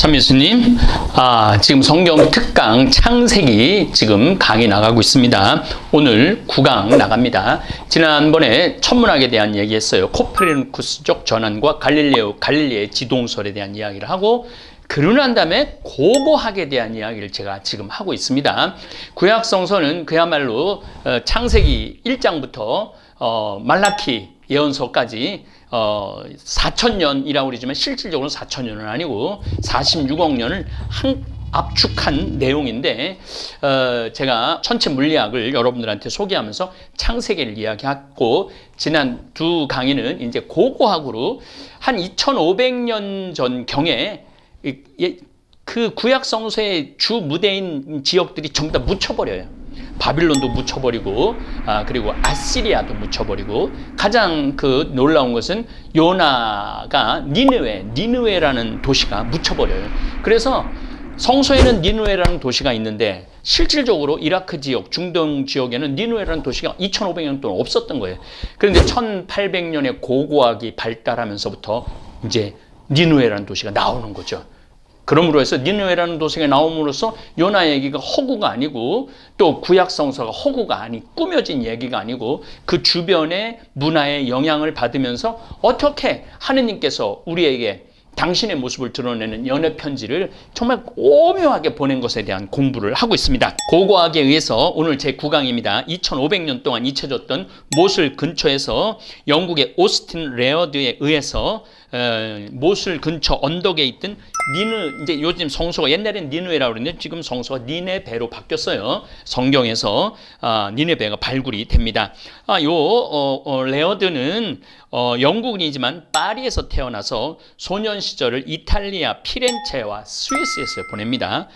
참 예수님, 지금 성경 특강 창세기 지금 강의 나가고 있습니다. 오늘 9강 나갑니다. 지난번에 천문학에 대한 얘기했어요. 코페르니쿠스적 전환과 갈릴리의 지동설에 대한 이야기를 하고, 그러고 난 다음에 고고학에 대한 이야기를 제가 지금 하고 있습니다. 구약성서는 그야말로 창세기 1장부터 말라키 예언서까지 4,000년이라고 그러지만 실질적으로는 4,000년은 아니고 46억 년을 압축한 내용인데, 제가 전체 물리학을 여러분들한테 소개하면서 창세기를 이야기했고, 지난 두 강의는 이제 고고학으로 한 2,500년 전 경에 그 구약 성서의 주 무대인 지역들이 전부 다 묻혀버려요. 바빌론도 묻혀버리고, 그리고 아시리아도 묻혀버리고, 가장 그 놀라운 것은 요나가 니느웨라는 도시가 묻혀버려요. 그래서 성서에는 니느웨라는 도시가 있는데 실질적으로 이라크 지역, 중동 지역에는 니느웨라는 도시가 2,500년 동안 없었던 거예요. 그런데 1,800년의 고고학이 발달하면서부터 이제 니느웨라는 도시가 나오는 거죠. 그러므로 해서 니느웨라는 도시가 나옴으로써 요나 얘기가 허구가 아니고, 또 구약 성서가 허구가 꾸며진 얘기가 아니고, 그 주변의 문화의 영향을 받으면서 어떻게 하느님께서 우리에게 당신의 모습을 드러내는 연애 편지를 정말 오묘하게 보낸 것에 대한 공부를 하고 있습니다. 고고학에 의해서 오늘 제 9강입니다. 2,500년 동안 잊혀졌던 모술 근처에서 영국의 오스틴 레어드에 의해서 모술 근처 언덕에 있던 이제 요즘 성서가 옛날엔 니느웨라고 그랬는데 지금 성서가 니네베로 바뀌었어요. 성경에서 니네베가 발굴이 됩니다. 레어드는 영국인이지만 파리에서 태어나서 소년 시절을 이탈리아 피렌체와 스위스에서 보냅니다.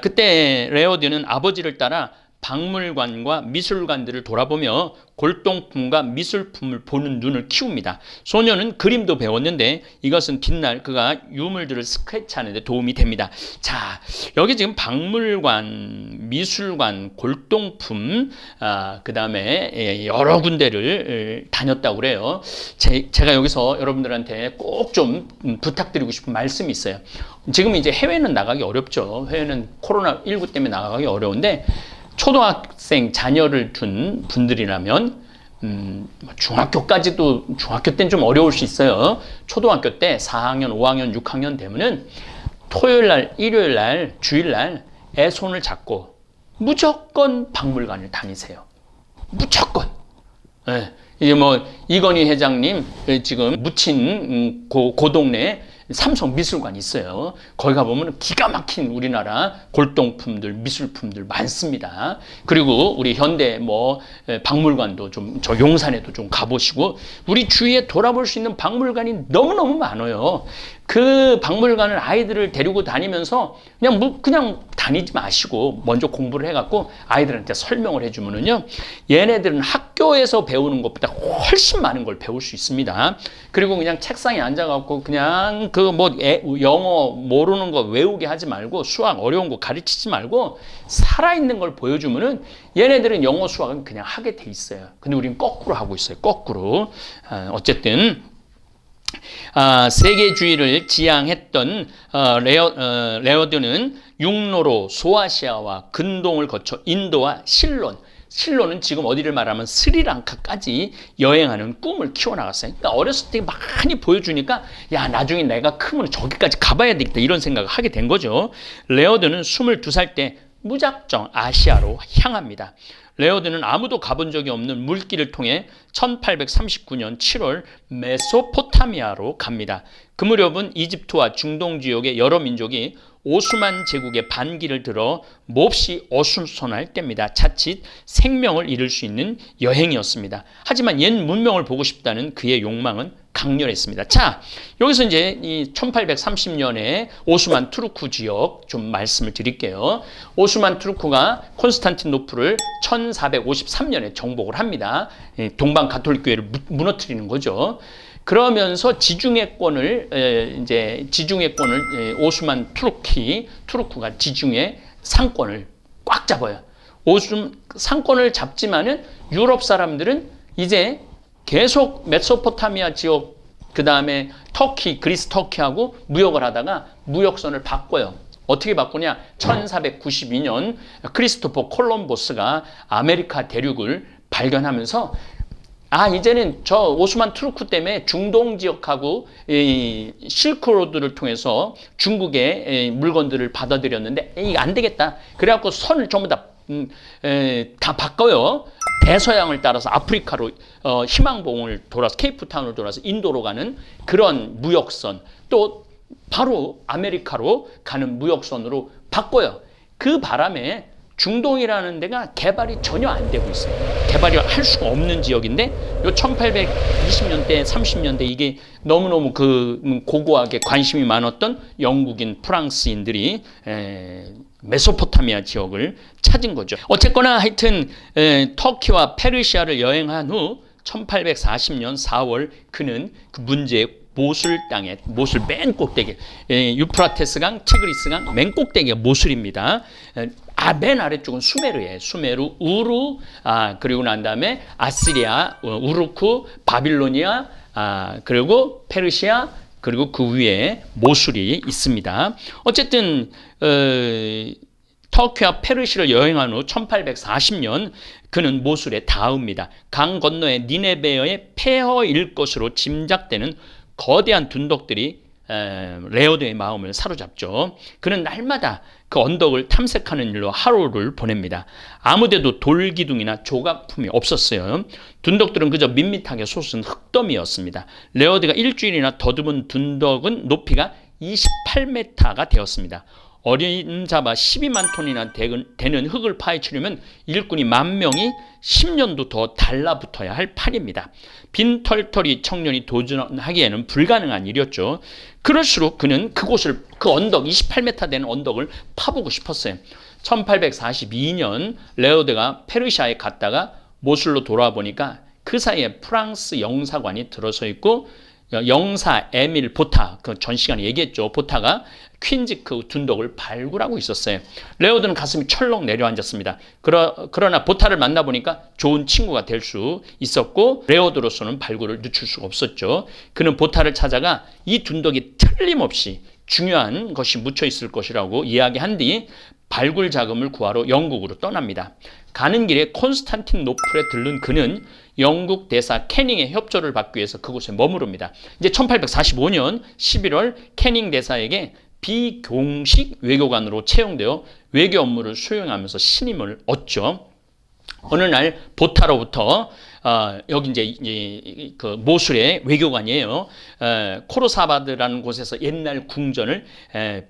그때 레어드는 아버지를 따라 박물관과 미술관들을 돌아보며 골동품과 미술품을 보는 눈을 키웁니다. 소녀는 그림도 배웠는데 이것은 뒷날 그가 유물들을 스케치하는 데 도움이 됩니다. 자, 여기 지금 박물관, 미술관, 골동품, 그 다음에 여러 군데를 다녔다고 그래요. 제가 여기서 여러분들한테 꼭 좀 부탁드리고 싶은 말씀이 있어요. 지금 이제 해외는 나가기 어렵죠. 해외는 코로나19 때문에 나가기 어려운데, 초등학생 자녀를 둔 분들이라면 중학교 때는 좀 어려울 수 있어요. 초등학교 때 4학년, 5학년, 6학년 되면은 토요일날, 일요일날, 주일날 애 손을 잡고 무조건 박물관을 다니세요. 무조건. 네. 이제 이건희 회장님 지금 묻힌 그 동네에 삼성 미술관이 있어요. 거기 가보면 기가 막힌 우리나라 골동품들, 미술품들 많습니다. 그리고 우리 현대 박물관도 저 용산에도 좀 가보시고, 우리 주위에 돌아볼 수 있는 박물관이 너무너무 많아요. 그 박물관을 아이들을 데리고 다니면서 그냥 다니지 마시고 먼저 공부를 해갖고 아이들한테 설명을 해주면은요, 얘네들은 학교에서 배우는 것보다 훨씬 많은 걸 배울 수 있습니다. 그리고 그냥 책상에 앉아갖고 그냥 영어 모르는 거 외우게 하지 말고, 수학 어려운 거 가르치지 말고 살아있는 걸 보여주면은 얘네들은 영어 수학은 그냥 하게 돼 있어요. 근데 우리는 거꾸로 하고 있어요. 거꾸로. 어쨌든 세계주의를 지향했던 레어드는 육로로 소아시아와 근동을 거쳐 인도와 실론은 지금 어디를 말하면 스리랑카까지 여행하는 꿈을 키워나갔어요. 그러니까 어렸을 때 많이 보여주니까, 야, 나중에 내가 크면 저기까지 가봐야 되겠다, 이런 생각을 하게 된 거죠. 레어드는 22살 때 무작정 아시아로 향합니다. 레어드는 아무도 가본 적이 없는 물길을 통해 1839년 7월 메소포타미아로 갑니다. 그 무렵은 이집트와 중동 지역의 여러 민족이 오스만 제국의 반기를 들어 몹시 어수선할 때입니다. 자칫 생명을 잃을 수 있는 여행이었습니다. 하지만 옛 문명을 보고 싶다는 그의 욕망은 강렬했습니다. 자, 여기서 이제 이 1830년에 오스만 투르크 지역 좀 말씀을 드릴게요. 오스만 투르크가 콘스탄티노플을 1453년에 정복을 합니다. 동방 가톨릭 교회를 무너뜨리는 거죠. 그러면서 지중해권을 오스만 투르크가 지중해 상권을 꽉 잡아요. 상권을 잡지만은 유럽 사람들은 이제 계속 메소포타미아 지역 그 다음에 터키, 그리스 터키하고 무역을 하다가 무역선을 바꿔요. 어떻게 바꾸냐? 1492년 크리스토퍼 콜럼버스가 아메리카 대륙을 발견하면서 이제는 저 오스만 투르크 때문에 중동 지역하고 이 실크로드를 통해서 중국의 물건들을 받아들였는데 이게 안 되겠다. 그래갖고 선을 전부 다 바꿔요. 대서양을 따라서 아프리카로 희망봉을 돌아서 케이프타운을 돌아서 인도로 가는 그런 무역선, 또 바로 아메리카로 가는 무역선으로 바꿔요. 그 바람에 중동이라는 데가 개발이 전혀 안 되고 있어요. 개발이 할 수가 없는 지역인데 요 1820년대, 30년대 이게 너무너무 고고하게 관심이 많았던 영국인, 프랑스인들이 메소포타미아 지역을 찾은 거죠. 어쨌거나 하여튼 터키와 페르시아를 여행한 후 1840년 4월 그는 그 문제의 모술 땅에, 모술 맨 꼭대기, 유프라테스강, 티그리스강 맨 꼭대기가 모술입니다. 맨 아래쪽은 수메르예요. 수메르, 우루, 그리고 난 다음에 아시리아, 우르크, 바빌로니아, 그리고 페르시아, 그리고 그 위에 모술이 있습니다. 어쨌든 터키와 페르시아를 여행한 후 1840년 그는 모술에 닿습니다. 강 건너의 니네베어의 폐허일 것으로 짐작되는 거대한 둔덕들이 레오드의 마음을 사로잡죠. 그는 날마다 그 언덕을 탐색하는 일로 하루를 보냅니다. 아무데도 돌기둥이나 조각품이 없었어요. 둔덕들은 그저 밋밋하게 솟은 흙더미였습니다. 레오드가 일주일이나 더듬은 둔덕은 높이가 28m가 되었습니다. 어림잡아 12만 톤이나 되는 흙을 파헤치려면 일꾼이 10,000명이 10년도 더 달라붙어야 할 판입니다. 빈털터리 청년이 도전하기에는 불가능한 일이었죠. 그럴수록 그는 그곳을, 그 언덕, 28m 되는 언덕을 파보고 싶었어요. 1842년 레오드가 페르시아에 갔다가 모술로 돌아와 보니까 그 사이에 프랑스 영사관이 들어서 있고 영사 에밀 보타, 그 전 시간에 얘기했죠. 보타가 퀸지크 둔덕을 발굴하고 있었어요. 레오드는 가슴이 철렁 내려앉았습니다. 그러나 보타를 만나보니까 좋은 친구가 될 수 있었고 레오드로서는 발굴을 늦출 수가 없었죠. 그는 보타를 찾아가 이 둔덕이 틀림없이 중요한 것이 묻혀 있을 것이라고 이야기한 뒤 발굴 자금을 구하러 영국으로 떠납니다. 가는 길에 콘스탄티노플에 들른 그는 영국 대사 캐닝의 협조를 받기 위해서 그곳에 머무릅니다. 이제 1845년 11월 캐닝 대사에게 비공식 외교관으로 채용되어 외교 업무를 수행하면서 신임을 얻죠. 어느 날 보타로부터 여기 이제 그 모술의 외교관이에요. 코르사바드라는 곳에서 옛날 궁전을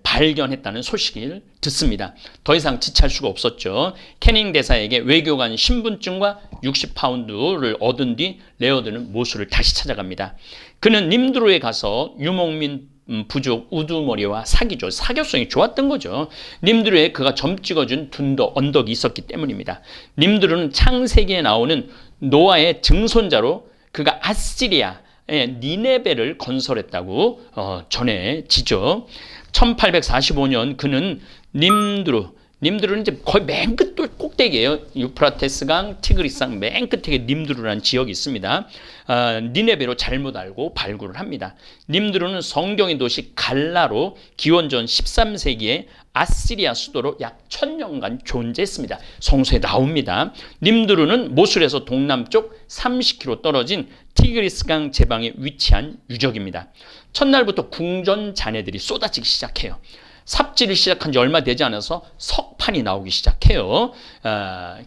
발견했다는 소식을 듣습니다. 더 이상 지체할 수가 없었죠. 캐닝 대사에게 외교관 신분증과 60파운드를 얻은 뒤 레오드는 모술을 다시 찾아갑니다. 그는 님드루에 가서 유목민 부족 우두머리와 사귀죠. 사교성이 좋았던 거죠. 님드루에 그가 점 찍어준 언덕이 있었기 때문입니다. 님드루는 창세기에 나오는 노아의 증손자로 그가 아시리아의 니네베를 건설했다고 전해지죠. 1845년 그는 님드루는 이제 거의 맨 끝 꼭대기예요. 유프라테스강, 티그리스강 맨 끝에 님드루라는 지역이 있습니다. 니네베로 잘못 알고 발굴을 합니다. 님드루는 성경의 도시 갈라로 기원전 13세기에 아시리아 수도로 약 1000년간 존재했습니다. 성서에 나옵니다. 님드루는 모술에서 동남쪽 30km 떨어진 티그리스강 제방에 위치한 유적입니다. 첫날부터 궁전 잔해들이 쏟아지기 시작해요. 삽질을 시작한 지 얼마 되지 않아서 석판이 나오기 시작해요.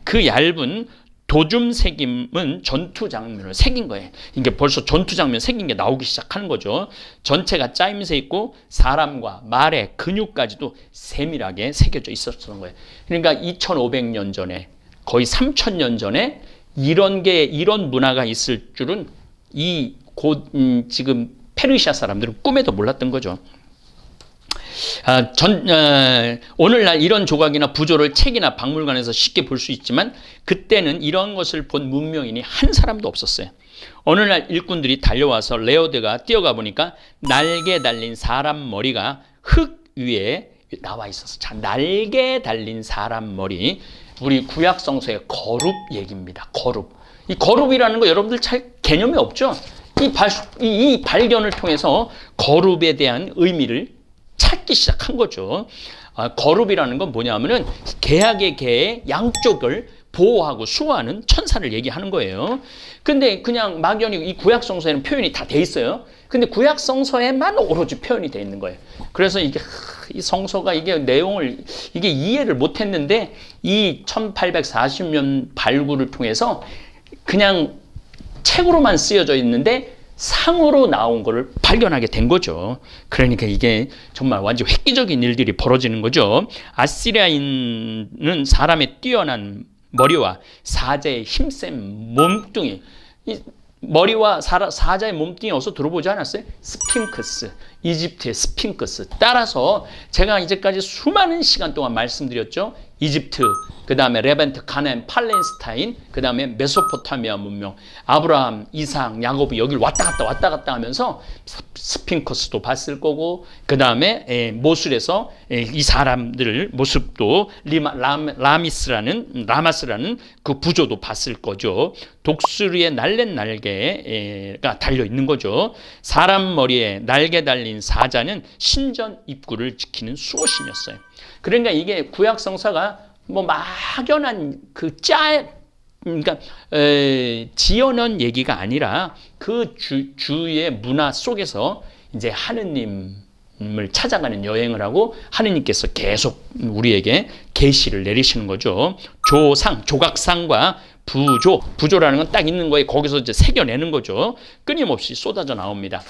그 얇은 도줌 새김은 전투 장면을 새긴 거예요. 이게 벌써 전투 장면 새긴 게 나오기 시작하는 거죠. 전체가 짜임새 있고 사람과 말의 근육까지도 세밀하게 새겨져 있었던 거예요. 그러니까 2500년 전에, 거의 3000년 전에 이런 문화가 있을 줄은 지금 페르시아 사람들은 꿈에도 몰랐던 거죠. 오늘날 이런 조각이나 부조를 책이나 박물관에서 쉽게 볼 수 있지만 그때는 이런 것을 본 문명인이 한 사람도 없었어요. 어느 날 일꾼들이 달려와서 레오드가 뛰어가 보니까 날개 달린 사람 머리가 흙 위에 나와 있었어. 자, 날개 달린 사람 머리, 우리 구약 성서의 거룹 얘기입니다. 거룹. 이 거룹이라는 거 여러분들 잘 개념이 없죠? 이 발견을 통해서 거룹에 대한 의미를 찾기 시작한 거죠. 거룹이라는 건 뭐냐면은 계약의 계의 양쪽을 보호하고 수호하는 천사를 얘기하는 거예요. 근데 그냥 막연히 이 구약 성서에는 표현이 다 돼 있어요. 근데 구약 성서에만 오로지 표현이 돼 있는 거예요. 그래서 이 성서가 이게 내용을 이게 이해를 못 했는데 이 1840년 발굴을 통해서 그냥 책으로만 쓰여져 있는데 상으로 나온 거를 발견하게 된 거죠. 그러니까 이게 정말 완전 획기적인 일들이 벌어지는 거죠. 아시리아인은 사람의 뛰어난 머리와 사자의 힘센 몸뚱이, 이 머리와 사자의 몸뚱이 어디서 들어보지 않았어요? 스핑크스, 이집트의 스핑크스. 따라서 제가 이제까지 수많은 시간 동안 말씀드렸죠. 이집트, 그 다음에 레벤트, 가나안, 팔레스타인, 그 다음에 메소포타미아 문명, 아브라함, 이삭, 야고보 여기를 왔다 갔다 하면서 스핑크스도 봤을 거고, 그 다음에 모술에서 이 사람들 모습도 라마스라는 그 부조도 봤을 거죠. 독수리의 날랜 날개가 달려 있는 거죠. 사람 머리에 날개 달린 사자는 신전 입구를 지키는 수호신이었어요. 그러니까 이게 구약 성서가 뭐 막연한 그러니까 지어낸 얘기가 아니라 그 주의 문화 속에서 이제 하느님을 찾아가는 여행을 하고 하느님께서 계속 우리에게 계시를 내리시는 거죠. 조각상과 부조라는 건 딱 있는 거에 거기서 이제 새겨내는 거죠. 끊임없이 쏟아져 나옵니다.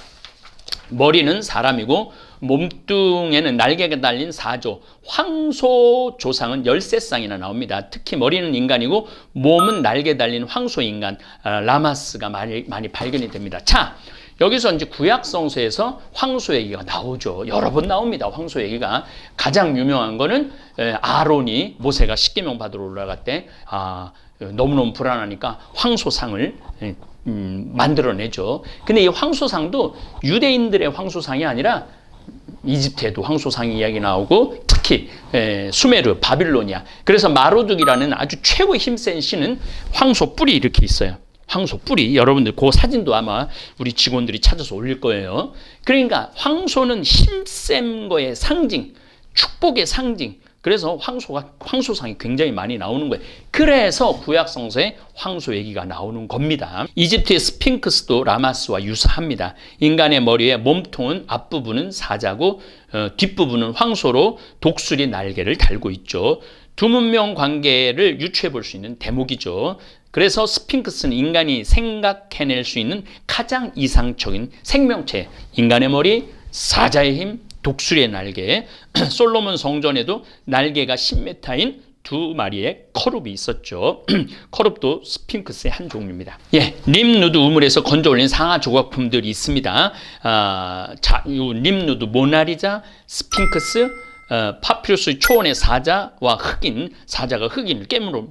머리는 사람이고 몸뚱에는 날개가 달린 사조, 황소 조상은 13쌍이나 나옵니다. 특히 머리는 인간이고 몸은 날개 달린 황소 인간, 라마스가 많이 발견이 됩니다. 자, 여기서 이제 구약 성서에서 황소 얘기가 나오죠. 여러 번 나옵니다. 황소 얘기가. 가장 유명한 거는 아론이 모세가 십계명 받으러 올라갈 때 너무너무 불안하니까 황소상을 만들어내죠. 근데 이 황소상도 유대인들의 황소상이 아니라 이집트에도 황소상이 이야기 나오고 특히 수메르, 바빌로니아. 그래서 마로둑이라는 아주 최고 힘센 신은 황소 뿔이 이렇게 있어요. 황소 뿔이. 여러분들 그 사진도 아마 우리 직원들이 찾아서 올릴 거예요. 그러니까 황소는 힘센 거의 상징, 축복의 상징. 그래서 황소상이 굉장히 많이 나오는 거예요. 그래서 구약 성서에 황소 얘기가 나오는 겁니다. 이집트의 스핑크스도 라마스와 유사합니다. 인간의 머리에 몸통은 앞부분은 사자고 뒷부분은 황소로 독수리 날개를 달고 있죠. 두 문명 관계를 유추해 볼 수 있는 대목이죠. 그래서 스핑크스는 인간이 생각해낼 수 있는 가장 이상적인 생명체, 인간의 머리, 사자의 힘, 독수리의 날개. 솔로몬 성전에도 날개가 10m인 두 마리의 커룹이 있었죠. 커룹도 스핑크스의 한 종류입니다. 림누드 우물에서 건져 올린 상하 조각품들이 있습니다. 림누드 모나리자, 스핑크스, 파피루스 초원의 사자와 사자가 흑인을 깨물어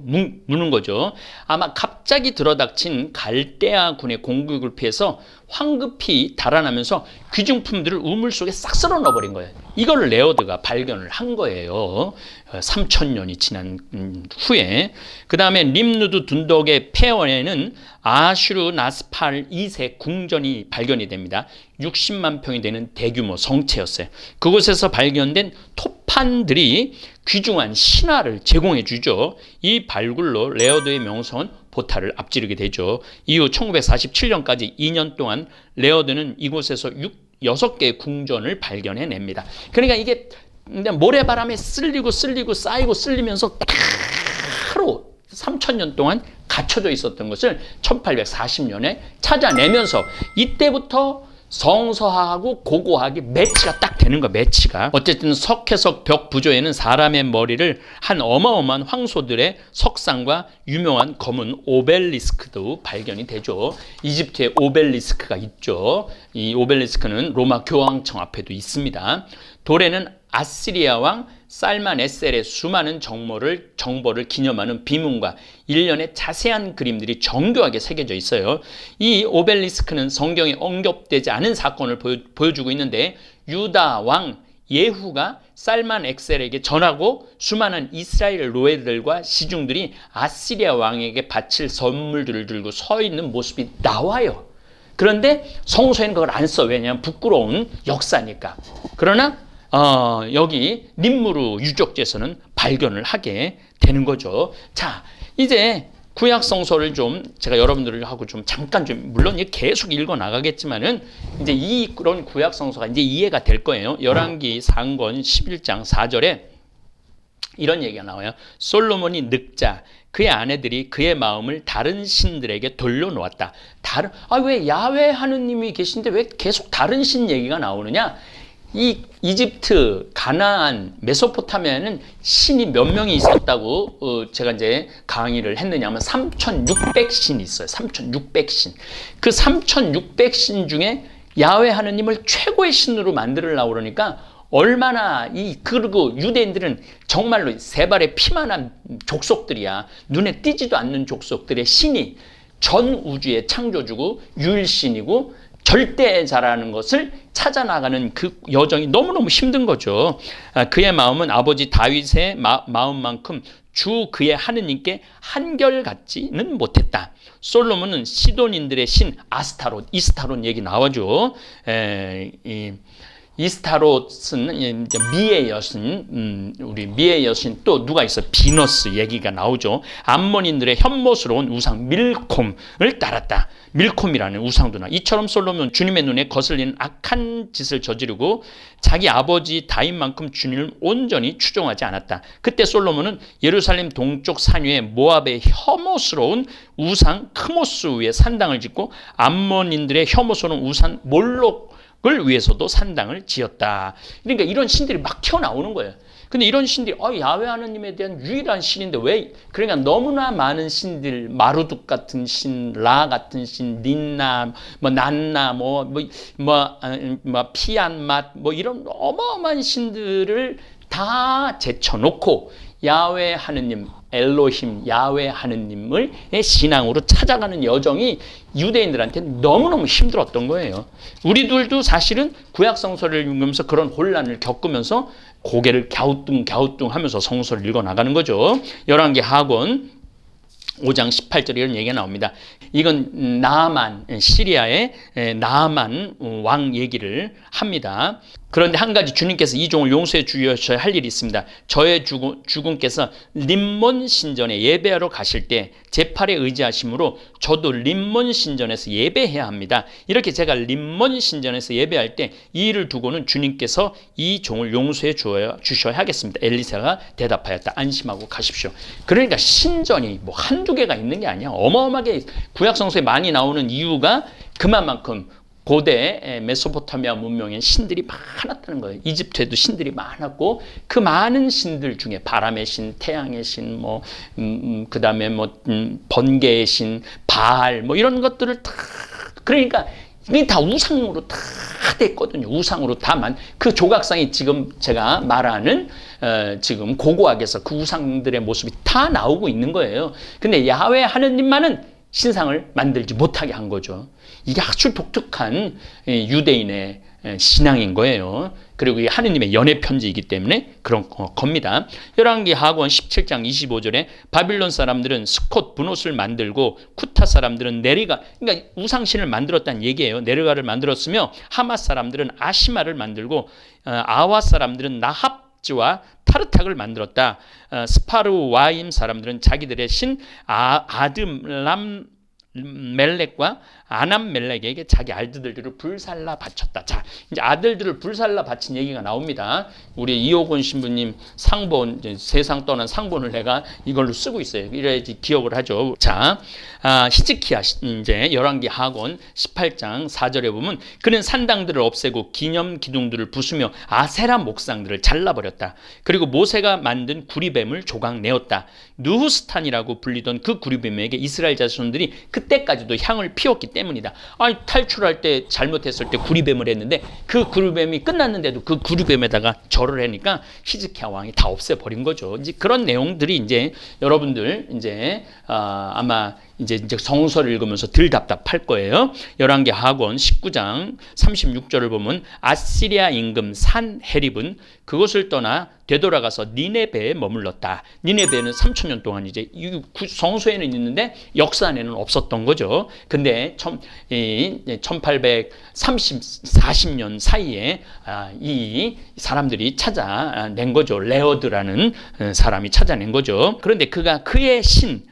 무는 거죠. 아마 갑자기 들어닥친 갈대아군의 공격을 피해서 황급히 달아나면서 귀중품들을 우물 속에 싹 쓸어 넣어버린 거예요. 이걸 레어드가 발견을 한 거예요. 3000년이 지난 후에. 그 다음에 림누드 둔덕의 폐원에는 아슈르 나스팔 2세 궁전이 발견이 됩니다. 60만 평이 되는 대규모 성체였어요. 그곳에서 발견된 토판들이 귀중한 신화를 제공해 주죠. 이 발굴로 레어드의 명성은 보타를 앞지르게 되죠. 이후 1947년까지 2년 동안 레어드는 이곳에서 6개의 궁전을 발견해냅니다. 그러니까 이게 모래바람에 쓸리고 쌓이고 쓸리면서 하루 3000년 동안 갇혀져 있었던 것을 1840년에 찾아내면서 이때부터 성서하고 고고하게 매치가 딱 되는 거야. 매치가. 어쨌든 석회석 벽 부조에는 사람의 머리를 한 어마어마한 황소들의 석상과 유명한 검은 오벨리스크도 발견이 되죠. 이집트에 오벨리스크가 있죠. 이 오벨리스크는 로마 교황청 앞에도 있습니다. 돌에는 아시리아 왕 살만 에셀의 수많은 정보를 기념하는 비문과 일련의 자세한 그림들이 정교하게 새겨져 있어요. 이 오벨리스크는 성경에 언급되지 않은 사건을 보여주고 있는데 유다 왕 예후가 살만 엑셀에게 전하고 수많은 이스라엘 노예들과 시중들이 아시리아 왕에게 바칠 선물들을 들고 서 있는 모습이 나와요. 그런데 성서에는 그걸 안 써. 왜냐하면 부끄러운 역사니까. 그러나 여기 림무르 유적지에서는 발견을 하게 되는 거죠. 자, 이제 구약 성서를 좀 제가 여러분들하고 좀 잠깐 좀 물론 계속 읽어 나가겠지만은 이제 그런 구약 성서가 이제 이해가 될 거예요. 열왕기 상권 11장 4절에 이런 얘기가 나와요. 솔로몬이 늙자 그의 아내들이 그의 마음을 다른 신들에게 돌려놓았다. 왜 야훼 하느님이 계신데 왜 계속 다른 신 얘기가 나오느냐? 이 이집트, 가나안, 메소포타미아에는 신이 몇 명이 있었다고 제가 이제 강의를 했느냐면 3,600신이 있어요. 3,600신. 그 3,600신 중에 야훼 하느님을 최고의 신으로 만들려고 그러니까 얼마나 그리고 유대인들은 정말로 세 발의 피만한 족속들이야. 눈에 띄지도 않는 족속들의 신이 전 우주의 창조주고 유일신이고 절대자라는 것을 찾아나가는 그 여정이 너무너무 힘든 거죠. 그의 마음은 아버지 다윗의 마음만큼 주 그의 하느님께 한결같지는 못했다. 솔로몬은 시돈인들의 신 이스타롯 얘기 나와죠. 이스타롯은 미의 여신, 우리 미의 여신 또 누가 있어? 비너스 얘기가 나오죠. 암몬인들의 현모스러운 우상 밀콤을 따랐다. 밀콤이라는 우상도 나. 이처럼 솔로몬 주님의 눈에 거슬리는 악한 짓을 저지르고 자기 아버지 다윗만큼 주님을 온전히 추종하지 않았다. 그때 솔로몬은 예루살렘 동쪽 산 위에 모압의 혐오스러운 우상 크모스 위에 산당을 짓고 암몬인들의 혐오스러운 우상 몰록을 위해서도 산당을 지었다. 그러니까 이런 신들이 막 튀어나오는 거예요. 근데 이런 신들이 야훼 하느님에 대한 유일한 신인데 왜 그러니까 너무나 많은 신들 마루둑 같은 신, 라 같은 신, 닌나, 난나, 피안맛 이런 어마어마한 신들을 다 제쳐놓고 야훼 하느님, 엘로힘, 야훼 하느님을 신앙으로 찾아가는 여정이 유대인들한테 너무너무 힘들었던 거예요. 우리들도 사실은 구약 성서를 읽으면서 그런 혼란을 겪으면서 고개를 갸우뚱 하면서 성서를 읽어 나가는 거죠. 열왕기 하권 5장 18절에 이런 얘기가 나옵니다. 이건 나아만, 시리아의 나아만 왕 얘기를 합니다. 그런데 한 가지 주님께서 이 종을 용서해 주셔야 할 일이 있습니다. 저의 주군께서 림몬 신전에 예배하러 가실 때 제 팔에 의지하심으로 저도 림몬 신전에서 예배해야 합니다. 이렇게 제가 림몬 신전에서 예배할 때 이 일을 두고는 주님께서 이 종을 용서해 주셔야 하겠습니다. 엘리사가 대답하였다. 안심하고 가십시오. 그러니까 신전이 한두 개가 있는 게 아니야. 어마어마하게 구약성서에 많이 나오는 이유가 그만큼 고대 메소포타미아 문명엔 신들이 많았다는 거예요. 이집트에도 신들이 많았고 그 많은 신들 중에 바람의 신, 태양의 신, 그다음에 번개의 신, 바알 이런 것들을 다 그러니까 이게 다 우상으로 다 됐거든요. 우상으로 그 조각상이 지금 제가 말하는 지금 고고학에서 그 우상들의 모습이 다 나오고 있는 거예요. 근데 야훼 하느님만은 신상을 만들지 못하게 한 거죠. 이게 아주 독특한 유대인의 신앙인 거예요. 그리고 이게 하느님의 연애 편지이기 때문에 그런 겁니다. 열왕기 하권 17장 25절에 바빌론 사람들은 스콧 분옷을 만들고 쿠타 사람들은 그러니까 우상신을 만들었다는 얘기예요. 네르가를 만들었으며 하맛 사람들은 아시마를 만들고 아와 사람들은 나합지와 타르탁을 만들었다. 스파르와임 사람들은 자기들의 신 아드람 멜렉과 아남 멜렉에게 자기 아들들을 불살라 바쳤다. 자, 이제 아들들을 불살라 바친 얘기가 나옵니다. 우리 이호곤 신부님 상본, 세상 떠난 상본을 내가 이걸로 쓰고 있어요. 이래야지 기억을 하죠. 자, 히즈키야 이제 열왕기 하권 18장 4절에 보면 그는 산당들을 없애고 기념 기둥들을 부수며 아세라 목상들을 잘라버렸다. 그리고 모세가 만든 구리뱀을 조각 내었다. 누후스탄이라고 불리던 그 구리뱀에게 이스라엘 자손들이 그때까지도 향을 피웠기 때문이다. 탈출할 때 잘못했을 때 구리뱀을 했는데 그 구리뱀이 끝났는데도 그 구리뱀에다가 절을 하니까 히즈키야 왕이 다 없애버린 거죠. 이제 그런 내용들이 이제 여러분들 이제 아마 이제 성서를 읽으면서 덜 답답할 거예요. 열왕기하권 19장 36절을 보면 아시리아 임금 산헤립은 그곳을 떠나 되돌아가서 니네베에 머물렀다. 니네베는 3,000년 동안 이제 성소에는 있는데 역사 안에는 없었던 거죠. 근데 1840년 사이에 이 사람들이 찾아낸 거죠. 레어드라는 사람이 찾아낸 거죠. 그런데 그가 그의 신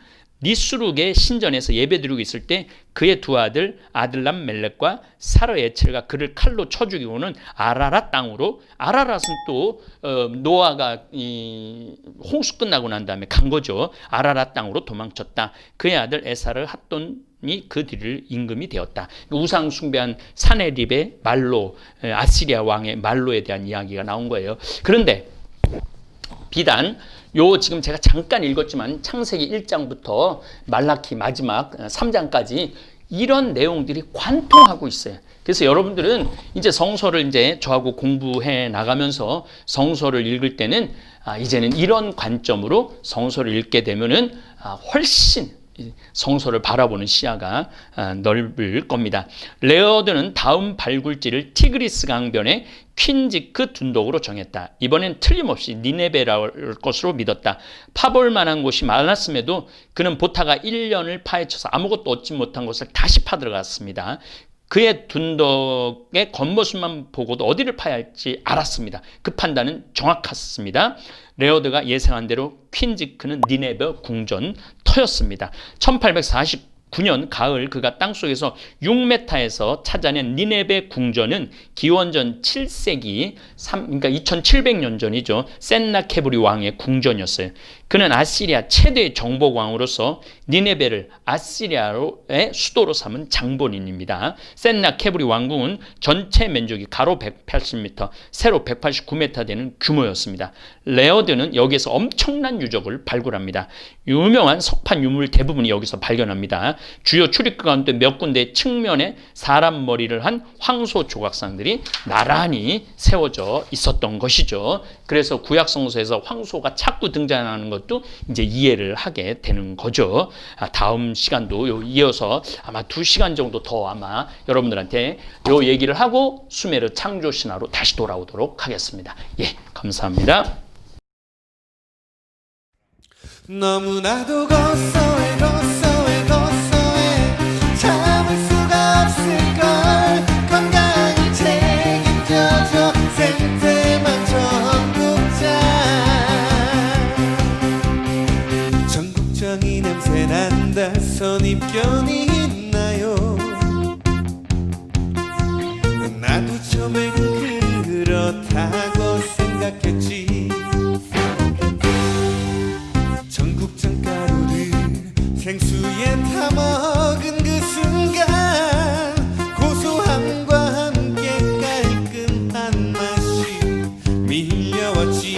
니스룩의 신전에서 예배드리고 있을 때 그의 두 아들람 멜렉과 사르 에첼가 그를 칼로 쳐 죽이고는 아라랏 땅으로, 아라랏은 또 노아가 홍수 끝나고 난 다음에 간 거죠. 아라랏 땅으로 도망쳤다. 그의 아들 에사를 핫돈이 그 뒤를 임금이 되었다. 우상 숭배한 사네립의 말로, 아시리아 왕의 말로에 대한 이야기가 나온 거예요. 그런데 비단 지금 제가 잠깐 읽었지만 창세기 1장부터 말라키 마지막 3장까지 이런 내용들이 관통하고 있어요. 그래서 여러분들은 이제 성서를 이제 저하고 공부해 나가면서 성서를 읽을 때는 이제는 이런 관점으로 성서를 읽게 되면은 훨씬 성서를 바라보는 시야가 넓을 겁니다. 레어드는 다음 발굴지를 티그리스 강변의 퀸지크 둔독으로 정했다. 이번엔 틀림없이 니네베라올 것으로 믿었다. 파볼 만한 곳이 많았음에도 그는 보타가 1년을 파헤쳐서 아무것도 얻지 못한 것을 다시 파들어갔습니다. 그의 둔덕의 겉모습만 보고도 어디를 파야 할지 알았습니다. 그 판단은 정확했습니다. 레어드가 예상한 대로 퀸지크는 니네베 궁전터였습니다. 1849년 가을 그가 땅속에서 6m에서 찾아낸 니네베 궁전은 기원전 7세기, 그러니까 2700년 전이죠. 센나케브리 왕의 궁전이었어요. 그는 아시리아 최대의 정복왕으로서 니네베를 아시리아의 수도로 삼은 장본인입니다. 센나케브리 왕궁은 전체 면적이 가로 180m, 세로 189m 되는 규모였습니다. 레어드는 여기에서 엄청난 유적을 발굴합니다. 유명한 석판 유물 대부분이 여기서 발견합니다. 주요 출입구 가운데 몇 군데 측면에 사람 머리를 한 황소 조각상들이 나란히 세워져 있었던 것이죠. 그래서 구약 성서에서 황소가 자꾸 등장하는 것도 이제 이해를 하게 되는 거죠. 다음 시간도 이어서 아마 2시간 정도 더 아마 여러분들한테 요 얘기를 하고 수메르 창조 신화로 다시 돌아오도록 하겠습니다. 예, 감사합니다. 너무나도 고소해 참을 수가 없을걸. 건강히 책임져줘 생태만 전국장. 전국장이 냄새 난다. 선입견이 있나요? 나도 처음엔 그렇다고 생각했지. 전국장 가루를 생수에 타먹은 그 순간 고소함과 함께 깔끔한 맛이 밀려왔지.